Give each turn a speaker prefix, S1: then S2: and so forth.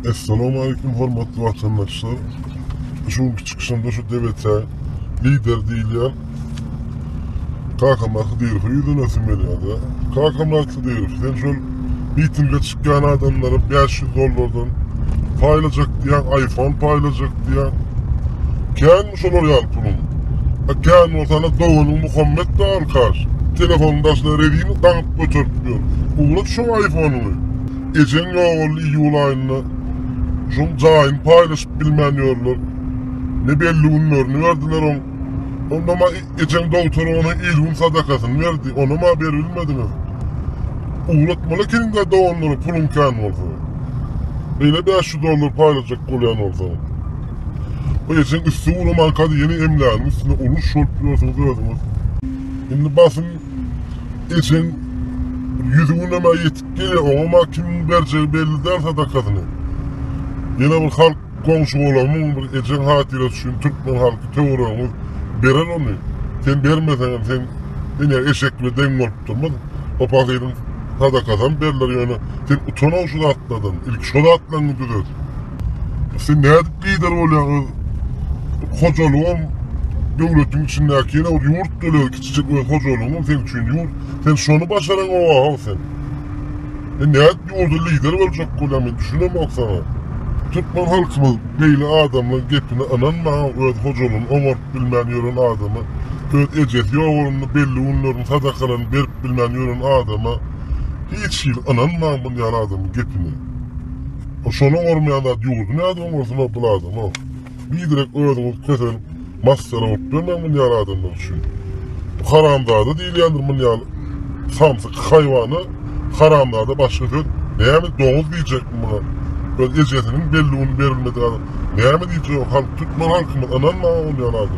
S1: Esselamu Aleyküm hormatly vatandaşlar. Şu çıkışımda şu devlete lider değilen kakamaklı değil, hıydı nasıl meliyada. Kakamaklı değil, sen şu mitinge çıkan adamları 500 dolardan paylaşacak diyen, iPhone paylaşacak diyen gelmiş olur yalpının. Gelmiş ortana Doğu'nun Muhammed de arkadaş. Telefondaşlar dediğini tanıp götürtmüyor. Uğrat şu iPhone'unu. Ecen yoğul iyul ayını şu cahil paylaşıp bilmeniyorlar. Ne belli unlarını verdiler on. Ondan ama geçen doktor ona ilhum sadakasını verdi. Ona mı haber bilmediniz? Uğratmalı kendinde de onları pulun kan olsa. Böyle 500 dolar paylaşacak koyan olsa. O geçen üstü uğraman kadı yeni emlakın üstüne oluş şortluyorsunuz ödünüz. Şimdi basın geçen yüzüğüneme yetip geliyor ama kim vereceği belli der sadakasını. Yine bir halk komşu olamın bir ecen hatire düşün, Türkmen halkı teoramız veren onu. Sen vermesen sen yine eşek ve den olup durmadın. O paketin sadakasan verler yani. Sen utana şurada atladın, ilk şurada atladın dedi. Sen ne edip lider oluyorsun? Hocaluğum devletin içindeki yine yurt doluyor, küçücük bir hocaluğum sen için yurt. Sen şunu başaran o ağal sen. Ne edip yurda lider olacak oluyorsun, düşünemem sana. Türkmen halkımız böyle adamla gepine ananma, öyle hocalığın, omort bilmeniyorun adamı, öyle ecet yoğurunu belli unların sadakalarını verip bilmeniyorun adamı, hiç yıl ananma bunun yani adamın gepine. O şonu olmayan da diyordu, ne adam olsun o bu adam o. Bir direkt öyle keser, mascara olup dönmem bunun yani adamlar için. Bu karanlığa değil yandır bunun yani, samsık hayvanı, karanlığa başka söz, neye mi doğuz diyecek mi buna? Böyle ecetinin belli verilmedi adam. Ne mi diyeceğim halk, Türkmen halkımın ananma onu yani adamı.